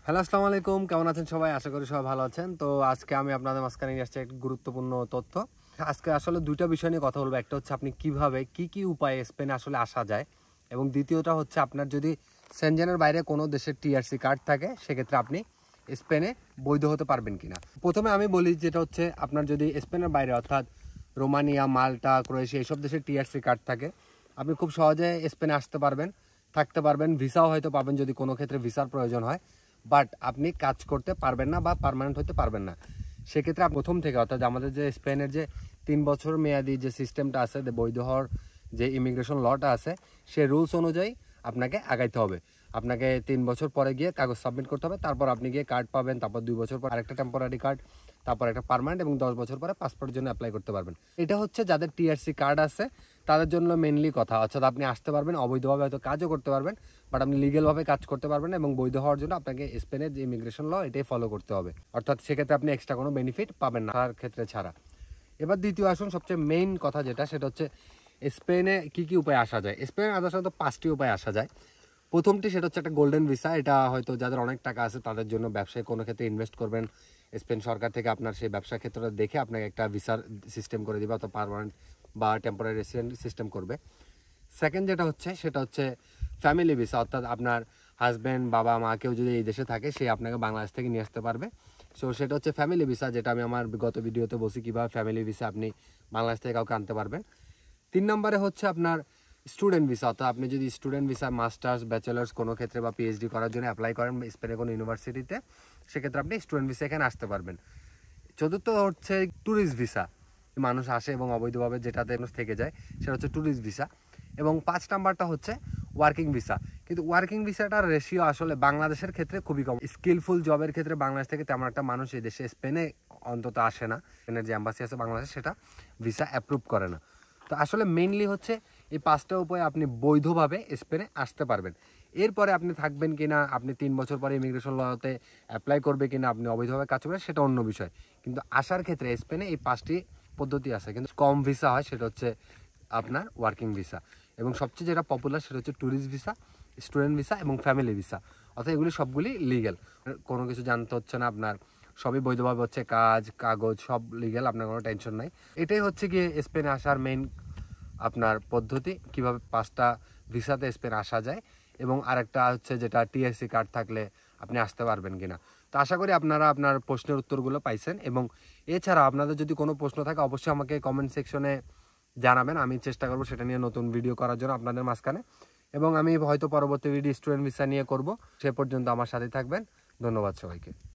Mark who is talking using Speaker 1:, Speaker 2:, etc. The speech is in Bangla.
Speaker 1: হ্যালো, আসসালামু আলাইকুম। কেমন আছেন সবাই? আশা করি সবাই ভালো আছেন। তো আজকে আমি আপনাদের মাঝখানে নিয়ে আসছি একটা গুরুত্বপূর্ণ তথ্য। আজকে আসলে ২ টা বিষয় নিয়ে কথা বলবো। একটা হচ্ছে আপনি কিভাবে কি উপায়ে স্পেনে আসলে আসা যায়, এবং দ্বিতীয়টা হচ্ছে আপনার যদি সেনজেনের বাইরে কোনো দেশের টিআরসি কার্ড থাকে সেক্ষেত্রে আপনি স্পেনে বৈধ হতে পারবেন কিনা। প্রথমে আমি বলি যেটা হচ্ছে আপনার যদি স্পেনের বাইরে অর্থাৎ রোমানিয়া, মাল্টা, ক্রোয়েশিয়া এইসব দেশের টিআরসি কার্ড থাকে আপনি খুব সহজে স্পেনে আসতে পারবেন, থাকতে পারবেন, ভিসাও হয়তো পাবেন যদি কোনো ক্ষেত্রে ভিসার প্রয়োজন হয়। বাট আপনি কাজ করতে পারবেন না বা পার্মানেন্ট হতে পারবেন না। সেক্ষেত্রে প্রথম থেকে অর্থাৎ আমাদের যে স্পেনের যে ৩ বছর মেয়াদি যে সিস্টেমটা আছে, বৈধ হওয়ার যে ইমিগ্রেশন লটা আছে, সে রুলস অনুযায়ী আপনাকে আগাইতে হবে। আপনাকে ৩ বছর পরে গিয়ে কাগজ সাবমিট করতে হবে, তারপর আপনি গিয়ে কার্ড পাবেন, তারপর ২ বছর পর আরেকটা টেম্পোরারি কার্ড, তারপর একটা পার্মানেন্ট, এবং ১০ বছর পরে পাসপোর্টের জন্য অ্যাপ্লাই করতে পারবেন। এটা হচ্ছে যাদের টিআরসি কার্ড আছে তাদের জন্য মেনলি কথা, অর্থাৎ আপনি আসতে পারবেন, অবৈধভাবে হয়তো কাজও করতে পারবেন, বাট আপনি লিগেলভাবে কাজ করতে পারবেন এবং বৈধ হওয়ার জন্য আপনাকে স্পেনের যে ইমিগ্রেশন ল এটাই ফলো করতে হবে। অর্থাৎ সেক্ষেত্রে আপনি এক্সট্রা কোনো বেনিফিট পাবেন না তার ক্ষেত্রে ছাড়া। এবার দ্বিতীয় আসুন, সবচেয়ে মেইন কথা যেটা, সেটা হচ্ছে স্পেনে কি উপায়ে আসা যায়। স্পেনে সাধারণত ৫টি উপায়ে আসা যায়। প্রথমটি সেটা হচ্ছে একটা গোল্ডেন ভিসা। এটা হয়তো যাদের অনেক টাকা আছে তাদের জন্য, ব্যবসায় কোনো ক্ষেত্রে ইনভেস্ট করবেন, স্পেন সরকার থেকে আপনার সেই ব্যবসা ক্ষেত্রটা দেখে আপনাকে একটা ভিসার সিস্টেম করে দিবে, অথবা পার্মানেন্ট বা টেম্পোরারি রেসিডেন্ট সিস্টেম করবে। সেকেন্ড যেটা হচ্ছে সেটা হচ্ছে ফ্যামিলি ভিসা, অর্থাৎ আপনার হাজব্যান্ড, বাবা, মা কেউ যদি এই দেশে থাকে সে আপনাকে বাংলাদেশ থেকে নিয়ে আসতে পারবে। সো সেটা হচ্ছে ফ্যামিলি ভিসা, যেটা আমি আমার গত ভিডিওতে বলছি কীভাবে ফ্যামিলি ভিসা আপনি বাংলাদেশ থেকে কাউকে আনতে পারবেন। ৩ নম্বরে হচ্ছে আপনার স্টুডেন্ট ভিসা, অর্থাৎ আপনি যদি স্টুডেন্ট ভিসা মাস্টার্স, ব্যাচেলার্স কোনো ক্ষেত্রে বা পিএইচডি করার জন্য অ্যাপ্লাই করেন স্পেনের কোনো ইউনিভার্সিটিতে, সেক্ষেত্রে আপনি স্টুডেন্ট ভিসা এখানে আসতে পারবেন। চতুর্থ হচ্ছে ট্যুরিস্ট ভিসা, মানুষ আসে এবং অবৈধভাবে যেটাতে থেকে যায় সেটা হচ্ছে ট্যুরিস্ট ভিসা। এবং ৫ নাম্বারটা হচ্ছে ওয়ার্কিং ভিসা। কিন্তু ওয়ার্কিং ভিসাটার রেশিও আসলে বাংলাদেশের ক্ষেত্রে খুবই কম। স্কিলফুল জবের ক্ষেত্রে বাংলাদেশ থেকে তেমন একটা মানুষ এই দেশে স্পেনে অন্তত আসে না। স্পেনের যে অ্যাম্বাসি আছে বাংলাদেশ, সেটা ভিসা অ্যাপ্রুভ করে না। তো আসলে মেইনলি হচ্ছে এই ৫টা উপায়ে আপনি বৈধভাবে স্পেনে আসতে পারবেন। এরপরে আপনি থাকবেন কিনা, আপনি ৩ বছর পরে ইমিগ্রেশন লতে অ্যাপ্লাই করবে কিনা, আপনি অবৈধভাবে কাজ করবেন, সেটা অন্য বিষয়। কিন্তু আসার ক্ষেত্রে স্পেনে এই ৫টি পদ্ধতি আছে। কিন্তু কম ভিসা হয় সেটা হচ্ছে আপনার ওয়ার্কিং ভিসা, এবং সবচেয়ে যেটা পপুলার সেটা হচ্ছে ট্যুরিস্ট ভিসা, স্টুডেন্ট ভিসা এবং ফ্যামিলি ভিসা। অর্থাৎ এগুলি সবগুলি লিগ্যাল, কোনো কিছু জানতে হচ্ছে না আপনার, সবই বৈধভাবে হচ্ছে, কাজ কাগজ সব লিগ্যাল, আপনার কোনো টেনশন নাই। এটাই হচ্ছে গিয়ে স্পেনে আসার মেইন আপনার পদ্ধতি, কিভাবে ৫টা ভিসাতে স্পেনে আসা যায়। এবং আরেকটা হচ্ছে যেটা টিএসসি কার্ড থাকলে আপনি আসতে পারবেন কিনা। তো আশা করি আপনারা আপনার প্রশ্নের উত্তরগুলো পাইছেন, এবং এছাড়া আপনাদের যদি কোনো প্রশ্ন থাকে অবশ্যই আমাকে কমেন্ট সেকশনে জানাবেন। আমি চেষ্টা করবো সেটা নিয়ে নতুন ভিডিও করার জন্য আপনাদের মাঝখানে, এবং আমি হয়তো পরবর্তী ভিডিও স্টুডেন্ট ভিসা নিয়ে করব। সে পর্যন্ত আমার সাথে থাকবেন। ধন্যবাদ সবাইকে।